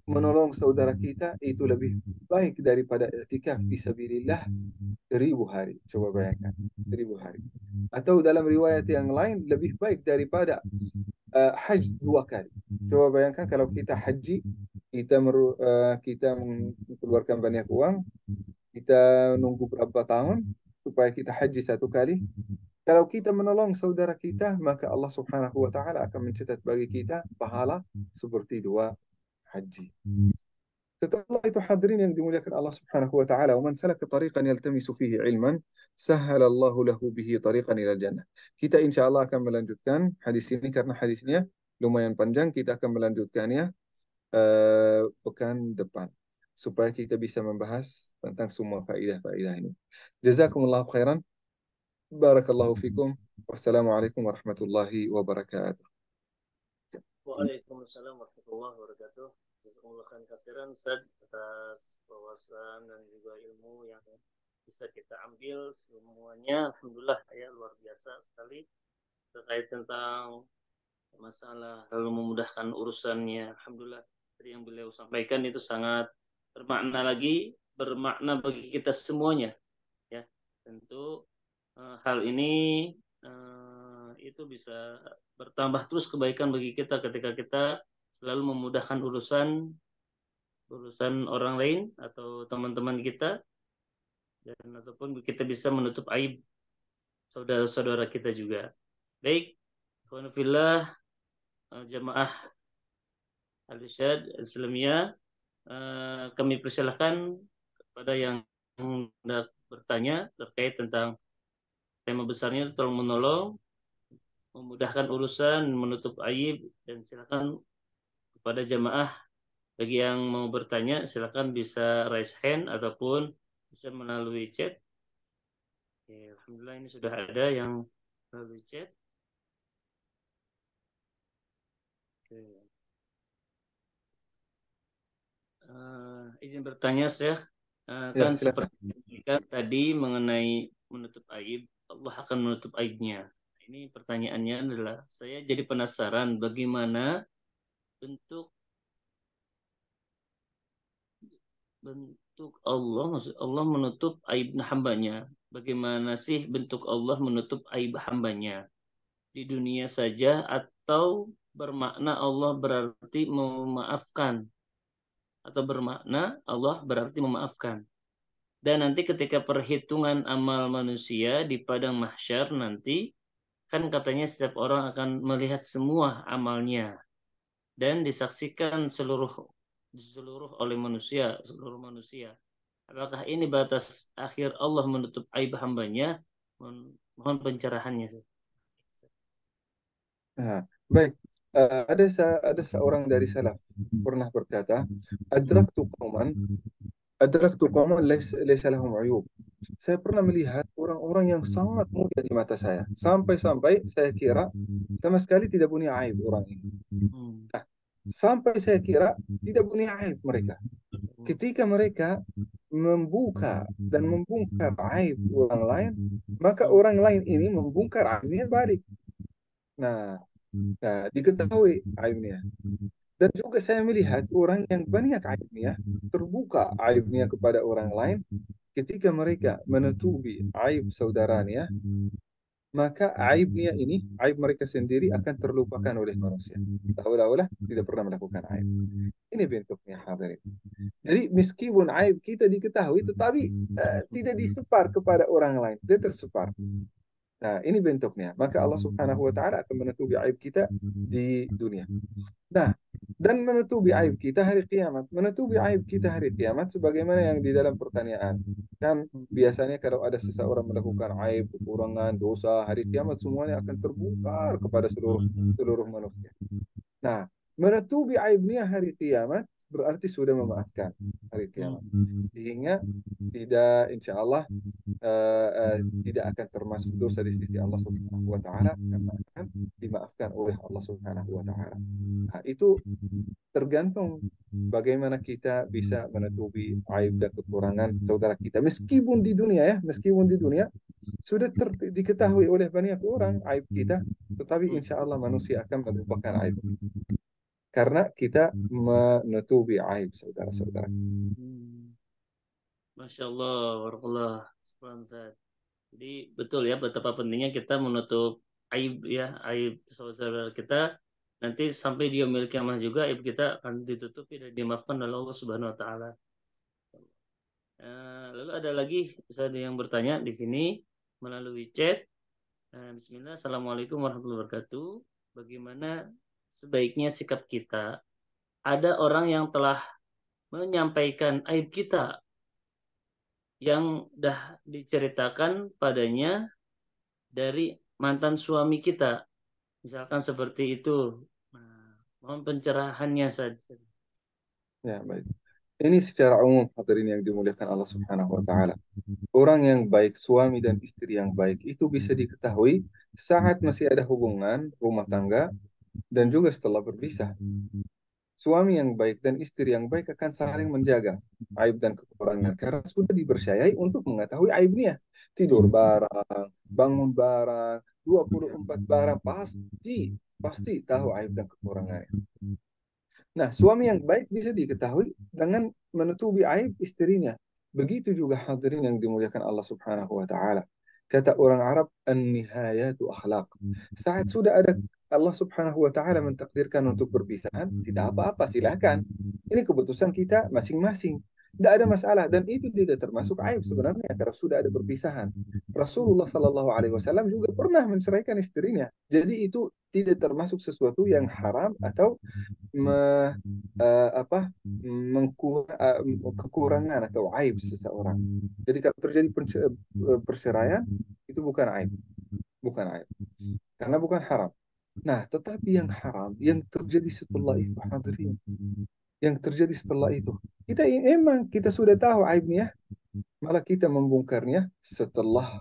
menolong saudara kita itu lebih baik daripada i'tikaf fisabilillah 1000 hari. Coba bayangkan, 1000 hari. Atau dalam riwayat yang lain, lebih baik daripada haji 2 kali. Coba bayangkan kalau kita haji, kita mengeluarkan banyak uang, kita nunggu berapa tahun supaya kita haji 1 kali. Kalau kita menolong saudara kita, maka Allah Subhanahu wa taala akan mencatat bagi kita pahala seperti 2 haji. Setelah itu hadirin yang dimuliakan Allah Subhanahu wa taala, "Man salaka tariqan yaltamisu fihi ilman, sahhalallahu lahu bihi tariqan ila jannah." Kita insya Allah akan melanjutkan hadis ini karena hadisnya lumayan panjang. Kita akan melanjutkannya pekan depan supaya kita bisa membahas tentang semua faidah-faidah ini. Jazakumullahu khairan. Barakallahu fikum. Wassalamualaikum warahmatullahi wabarakatuh. Waalaikumsalam warahmatullahi wabarakatuh. Jazakumullah khairan Ustaz atas wawasan dan juga ilmu yang bisa kita ambil semuanya. Alhamdulillah ya, luar biasa sekali terkait tentang masalah lalu memudahkan urusannya. Alhamdulillah tadi yang beliau sampaikan itu sangat bermakna bagi kita semuanya ya. Tentu hal ini itu bisa bertambah terus kebaikan bagi kita ketika kita selalu memudahkan urusan orang lain atau teman-teman kita, dan ataupun kita bisa menutup aib saudara-saudara kita juga. Baik, alhamdulillah jamaah al-Irsyad Islamiyah, kami persilahkan kepada yang hendak bertanya terkait tentang tema besarnya tolong menolong, memudahkan urusan, menutup aib, dan silakan kepada jamaah bagi yang mau bertanya silakan bisa raise hand ataupun bisa melalui chat. Oke, alhamdulillah ini sudah ada yang melalui chat. Oke. Izin bertanya, Syekh. Ya, Kan silakan. seperti kan tadi mengenai menutup aib, Allah akan menutup aibnya. Ini pertanyaannya adalah, saya jadi penasaran bagaimana bentuk bentuk Allah, maksud Allah menutup aib hambanya. Bagaimana sih bentuk Allah menutup aib hambanya? Di dunia saja atau bermakna Allah berarti memaafkan? Atau bermakna Allah berarti memaafkan? Dan nanti ketika perhitungan amal manusia di padang mahsyar nanti, kan katanya setiap orang akan melihat semua amalnya dan disaksikan seluruh oleh manusia, seluruh manusia. Apakah ini batas akhir Allah menutup aib hambanya? Mohon pencerahannya. Nah, baik. Ada seorang dari salaf pernah berkata, "Adraktu qauman, adraktu qauman laysa lahum uyub." Saya pernah melihat orang-orang yang sangat mulia di mata saya, sampai-sampai saya kira sama sekali tidak punya aib orang ini. Hmm. Nah, Sampai saya kira tidak punya aib mereka. Ketika mereka membuka dan membongkar aib orang lain, maka orang lain ini membongkar aibnya balik. Nah, diketahui aibnya. Dan juga saya melihat orang yang banyak aibnya, terbuka aibnya kepada orang lain, ketika mereka menutupi aib saudaranya, maka aibnya ini, aib mereka sendiri akan terlupakan oleh manusia. Seolah-olah tidak pernah melakukan aib. Ini bentuknya hadirin. Jadi meskipun aib kita diketahui, tetapi tidak disebar kepada orang lain. Dia tersebar. Nah, ini bentuknya. Maka Allah Subhanahu wa taala akan menutupi aib kita di dunia. Nah, dan menutupi aib kita hari kiamat. Menutupi aib kita hari kiamat sebagaimana yang di dalam pertanyaan. Kan biasanya kalau ada seseorang melakukan aib, kekurangan, dosa, hari kiamat semuanya akan terbongkar kepada seluruh seluruh manusia. Nah, menutupi aibnya hari kiamat berarti sudah memaafkan hari kiamat. Sehingga tidak, insya Allah, tidak akan termasuk dosa di sisi Allah Subhanahu wa taala karena akan dimaafkan oleh Allah Subhanahu wa taala. Nah, itu tergantung bagaimana kita bisa menutupi aib dan kekurangan saudara kita. Meskipun di dunia ya, meskipun di dunia sudah diketahui oleh banyak orang aib kita, tetapi insya Allah manusia akan melupakan aib karena kita menutupi aib saudara-saudara. Masya Allah, barakallah. Subhanallah. Jadi betul ya betapa pentingnya kita menutup aib ya, aib saudara kita. Nanti sampai dia yaumil kiamah juga aib kita akan ditutupi dan dimaafkan oleh Allah Subhanahu wa taala. Lalu ada lagi ada yang bertanya di sini melalui chat. Bismillah, Assalamualaikum warahmatullahi wabarakatuh. Bagaimana sebaiknya sikap kita? Ada orang yang telah menyampaikan aib kita yang dah diceritakan padanya dari mantan suami kita. Misalkan seperti itu. Nah, mohon pencerahannya saja. Ya, baik. Ini secara umum hadirin yang dimuliakan Allah Subhanahu wa taala. Orang yang baik, suami dan istri yang baik itu bisa diketahui saat masih ada hubungan rumah tangga dan juga setelah berpisah. Suami yang baik dan istri yang baik akan saling menjaga aib dan kekurangan karena sudah dipercayai untuk mengetahui aibnya. Tidur bareng, bangun bareng, 24 bareng pasti pasti tahu aib dan kekurangannya. Nah, suami yang baik bisa diketahui dengan menutupi aib istrinya. Begitu juga hadirin yang dimuliakan Allah Subhanahu wa taala. Kata orang Arab, an-nihayatu akhlaq. Saat sudah ada Allah Subhanahu wa taala mentakdirkan untuk berpisahan, tidak apa-apa, silakan. Ini keputusan kita masing-masing. Tidak ada masalah dan itu tidak termasuk aib sebenarnya karena sudah ada perpisahan. Rasulullah Sallallahu Alaihi Wasallam juga pernah menceraikan istrinya. Jadi itu tidak termasuk sesuatu yang haram atau me, apa kekurangan atau aib seseorang. Jadi kalau terjadi perceraian itu bukan aib, bukan aib, karena bukan haram. Nah, tetapi yang haram yang terjadi setelah itu hadirin, yang terjadi setelah itu kita emang kita sudah tahu aibnya, malah kita membongkarnya setelah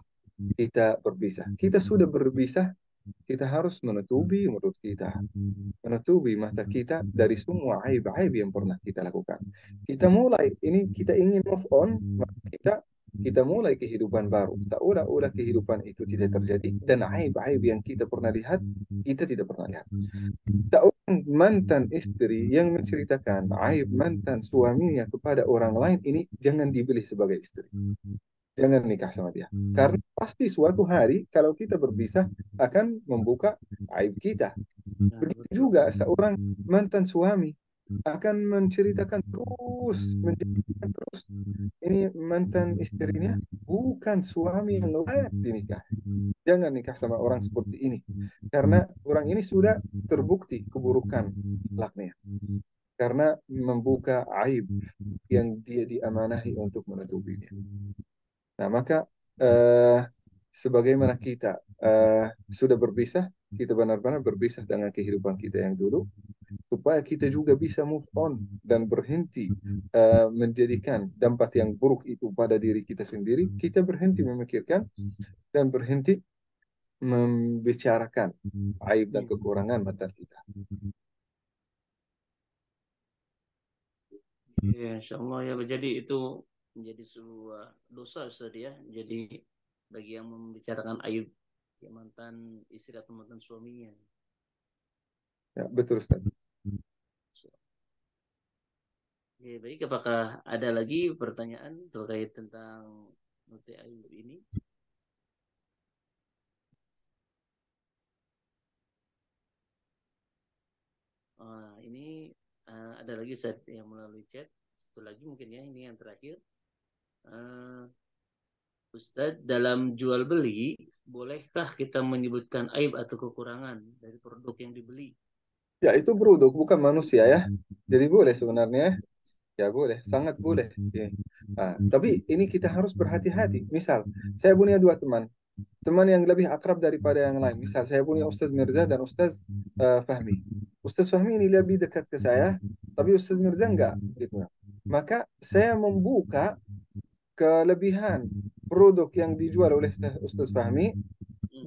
kita berpisah. Kita sudah berpisah, kita harus menutupi mulut kita, menutupi mata kita dari semua aib-aib yang pernah kita lakukan. Kita mulai ini kita ingin move on, maka kita mulai kehidupan baru. Seolah-olah kehidupan itu tidak terjadi dan aib-aib yang kita pernah lihat kita tidak pernah lihat. Seorang mantan istri yang menceritakan aib mantan suaminya kepada orang lain ini jangan dibeli sebagai istri. Jangan nikah sama dia. Karena pasti suatu hari kalau kita berpisah akan membuka aib kita. Nah, Begitu betul. juga seorang mantan suami akan menceritakan terus, menceritakan terus. Ini mantan istrinya bukan suami yang layak dinikah. Jangan nikah sama orang seperti ini. Karena orang ini sudah terbukti keburukan akhlaknya. Karena membuka aib yang dia diamanahi untuk menutupinya. Nah, maka eh, sebagaimana kita sudah berpisah, kita benar-benar berpisah dengan kehidupan kita yang dulu, supaya kita juga bisa move on dan berhenti menjadikan dampak yang buruk itu pada diri kita sendiri, kita berhenti memikirkan dan berhenti membicarakan aib dan kekurangan mantan kita. Ya, insya Allah ya. Jadi itu menjadi sebuah dosa Ustaz ya. Jadi bagi yang membicarakan aib ya, mantan istri atau mantan suaminya. Ya, betul Ustaz. Ya, baik. Apakah ada lagi pertanyaan terkait tentang nuti aib ini? Ini ada lagi Ustaz yang melalui chat. Satu lagi mungkin ya, ini yang terakhir. Uh, Ustadz, dalam jual beli, bolehkah kita menyebutkan aib atau kekurangan dari produk yang dibeli? Ya, itu produk, bukan manusia ya. Jadi boleh sebenarnya. Ya boleh, sangat boleh. Ini. Nah, tapi ini kita harus berhati-hati. Misal, saya punya dua teman. Teman yang lebih akrab daripada yang lain. Misal, saya punya Ustaz Mirza dan Ustaz Fahmi. Ustaz Fahmi ini lebih dekat ke saya, tapi Ustaz Mirza enggak. Gitu. Maka saya membuka kelebihan produk yang dijual oleh Ustaz Fahmi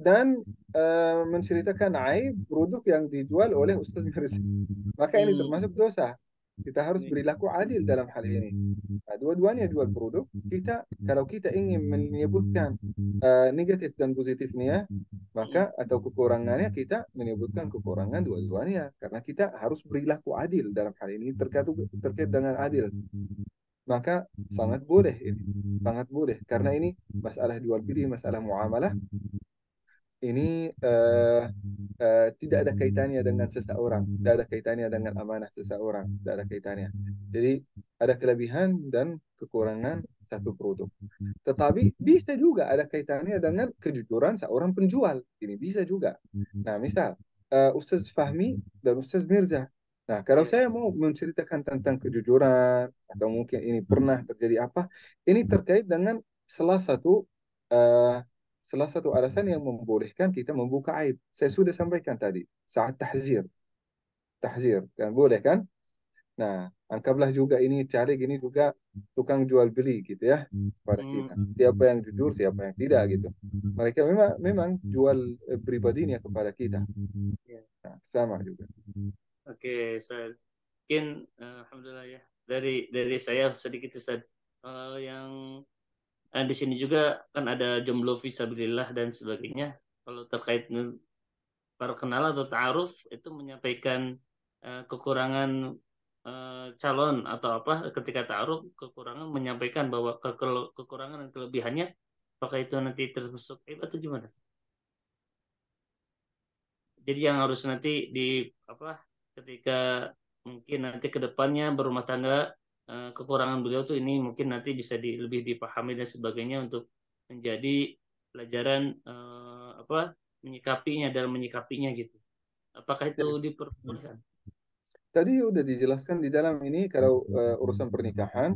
dan menceritakan aib produk yang dijual oleh Ustaz Mirza. Maka ini Hmm. termasuk dosa. Kita harus berlaku adil dalam hal ini. Nah, dua-duanya jual produk. Kalau kita ingin menyebutkan negatif dan positifnya, maka atau kekurangannya kita menyebutkan kekurangan dua-duanya. Karena kita harus berlaku adil dalam hal ini terkait dengan adil. Maka sangat boleh ini, sangat boleh. Karena ini masalah jual beli, masalah muamalah ini tidak ada kaitannya dengan seseorang, tidak ada kaitannya dengan amanah seseorang, tidak ada kaitannya. Jadi ada kelebihan dan kekurangan satu produk. Tetapi bisa juga ada kaitannya dengan kejujuran seorang penjual. Ini bisa juga. Nah, misal Ustaz Fahmi dan Ustaz Mirza. Nah, kalau Ya. saya mau menceritakan tentang kejujuran atau mungkin ini pernah terjadi apa, ini terkait dengan salah satu uh, salah satu alasan yang membolehkan kita membuka aib. Saya sudah sampaikan tadi, saat tahzir kan boleh kan? Nah, anggaplah juga ini cari gini juga tukang jual beli gitu ya pada kita. Hmm. Siapa yang jujur, siapa yang tidak gitu. Mereka memang memang jual pribadinya kepada kita. Ya. Nah, sama juga. Oke, Ustaz. Mungkin alhamdulillah ya. Dari saya sedikit Ustaz. Yang di sini juga kan ada jomblo visabilillah dan sebagainya. Kalau terkait perkenalan atau ta'aruf itu menyampaikan kekurangan calon atau apa ketika ta'aruf, kekurangan menyampaikan bahwa kekurangan dan kelebihannya, apakah itu nanti termasuk aib atau gimana? Jadi yang harus nanti di apa, ketika mungkin nanti ke depannya berumah tangga, kekurangan beliau tuh ini mungkin nanti bisa lebih dipahami dan sebagainya untuk menjadi pelajaran apa, menyikapinya dalam menyikapinya gitu. Apakah Ya, itu diperbolehkan? tadi udah dijelaskan di dalam ini kalau urusan pernikahan,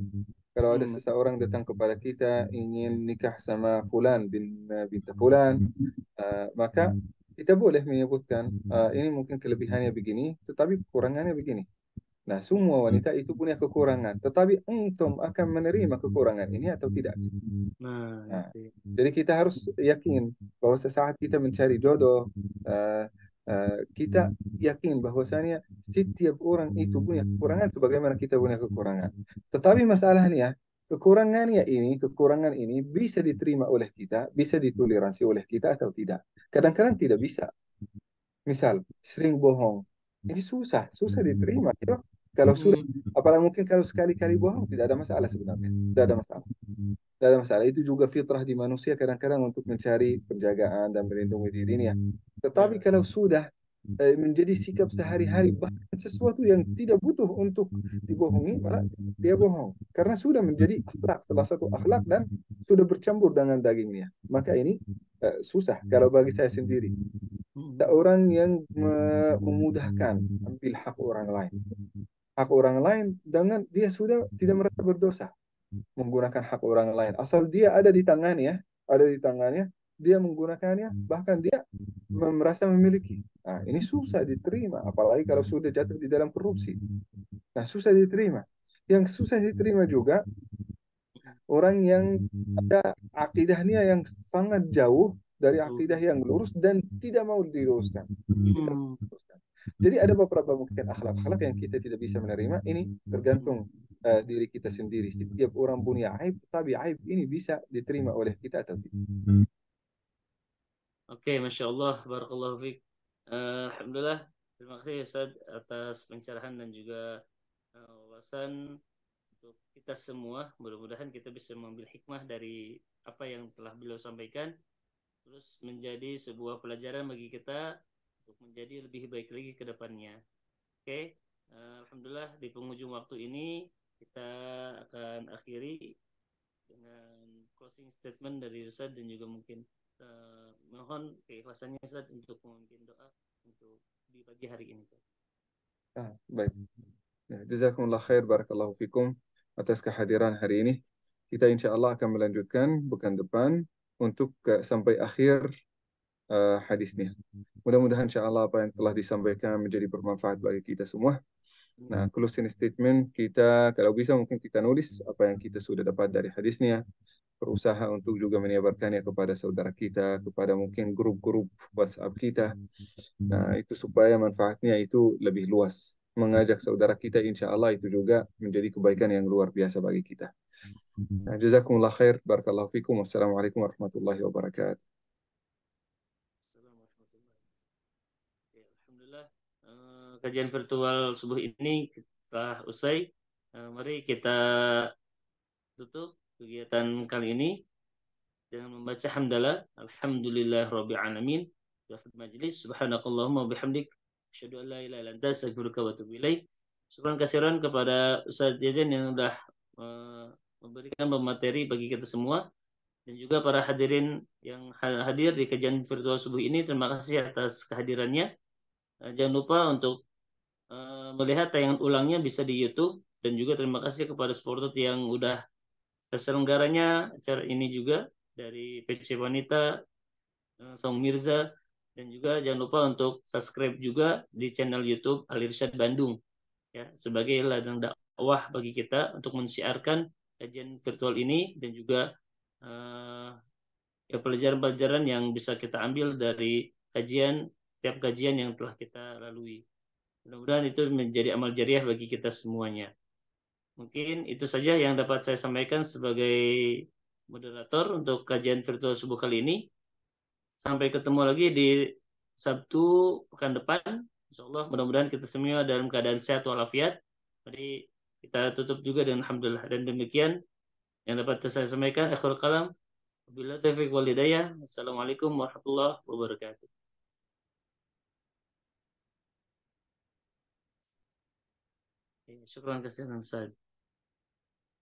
kalau ada Hmm. seseorang datang kepada kita ingin nikah sama fulan binti fulan, maka kita boleh menyebutkan ini mungkin kelebihannya begini, tetapi kekurangannya begini. Nah, semua wanita itu punya kekurangan, tetapi antum akan menerima kekurangan ini atau tidak? Nah, Nah, itu. jadi kita harus yakin bahwa sesaat kita mencari jodoh, uh, kita yakin bahwasanya setiap orang itu punya kekurangan sebagaimana kita punya kekurangan. Tetapi masalahnya, kekurangan ini bisa diterima oleh kita, bisa ditoleransi oleh kita atau tidak. Kadang-kadang tidak bisa. Misal, sering bohong. Ini susah, susah diterima. Gitu. Kalau sudah, Hmm. apalagi mungkin kalau sekali-kali bohong, tidak ada masalah sebenarnya. Tidak ada masalah. Tidak ada masalah. Itu juga fitrah di manusia kadang-kadang untuk mencari penjagaan dan melindungi dirinya. Tetapi Ya. kalau sudah menjadi sikap sehari-hari, bahkan sesuatu yang tidak butuh untuk dibohongi, malah dia bohong. Karena sudah menjadi akhlak, salah satu akhlak dan sudah bercampur dengan dagingnya. Maka ini susah kalau bagi saya sendiri. Hmm. Seorang yang memudahkan ambil hak orang lain. Hak orang lain dengan dia sudah tidak merasa berdosa menggunakan hak orang lain. Asal dia ada di tangannya, dia menggunakannya, bahkan dia merasa memiliki. Nah, ini susah diterima, apalagi kalau sudah jatuh di dalam korupsi. Nah, susah diterima. Yang susah diterima juga orang yang ada akidahnya yang sangat jauh dari Betul. akidah yang lurus dan tidak mau diluruskan. Tidak mau Hmm. diluruskan. Jadi ada beberapa mungkin akhlak-akhlak yang kita tidak bisa menerima. Ini tergantung. diri kita sendiri. Setiap orang punya aib, tapi aib ini bisa diterima oleh kita atau tidak. Oke, Masya Allah, Barakallahu Fik. Alhamdulillah, terima kasih Ustaz atas pencerahan dan juga wawasan untuk kita semua. Mudah-mudahan kita bisa mengambil hikmah dari apa yang telah beliau sampaikan, terus menjadi sebuah pelajaran bagi kita untuk menjadi lebih baik lagi ke depannya. Oke, Alhamdulillah di penghujung waktu ini kita akan akhiri dengan closing statement dari Ustaz dan juga mungkin mohon keikhlasannya Ustaz untuk memimpin doa untuk di pagi hari ini Ustaz. Baik. Ya, jazakumullah khair, barakallahu fikum atas kehadiran hari ini. Kita insya Allah akan melanjutkan pekan depan untuk sampai akhir hadisnya. Mudah-mudahan insya Allah apa yang telah disampaikan menjadi bermanfaat bagi kita semua. Nah, closing statement kita, kalau bisa mungkin kita nulis apa yang kita sudah dapat dari hadisnya, berusaha untuk juga menyebarkannya kepada saudara kita, kepada mungkin grup-grup WhatsApp kita. Nah, itu supaya manfaatnya itu lebih luas. Mengajak saudara kita, insya Allah itu juga menjadi kebaikan yang luar biasa bagi kita. Nah, jazakumullah khair, barakallahu fikum, wassalamualaikum warahmatullahi wabarakatuh. Ya, Alhamdulillah kajian virtual subuh ini telah usai. Mari kita tutup kegiatan kali ini dengan membaca hamdalah alhamdulillah rabbil alamin di akhir majlis subhanakallahumma bihamdik asyhadu an la ilaha illa anta astaghfiruka wa atubu ilaik. Syukran kasiran kepada Ustaz Jajan yang sudah memberikan materi bagi kita semua dan juga para hadirin yang hadir di kajian virtual subuh ini. Terima kasih atas kehadirannya. Jangan lupa untuk melihat tayangan ulangnya bisa di YouTube dan juga terima kasih kepada supporter yang udah terselenggaranya acara ini juga dari PC Wanita, Song Mirza, dan juga jangan lupa untuk subscribe juga di channel YouTube Al Irsyad Bandung ya sebagai ladang dakwah bagi kita untuk mensiarkan kajian virtual ini dan juga ya pelajaran-pelajaran yang bisa kita ambil dari tiap kajian yang telah kita lalui. Mudah-mudahan itu menjadi amal jariah bagi kita semuanya. Mungkin itu saja yang dapat saya sampaikan sebagai moderator untuk kajian virtual subuh kali ini. Sampai ketemu lagi di Sabtu pekan depan. Insya Allah mudah-mudahan kita semua dalam keadaan sehat walafiat. Mari kita tutup juga dengan Alhamdulillah. Dan demikian yang dapat saya sampaikan. Akhirul kalam. Wabillahi taufiq wal hidayah. Assalamualaikum warahmatullahi wabarakatuh. Syukran kasihan Ustaz.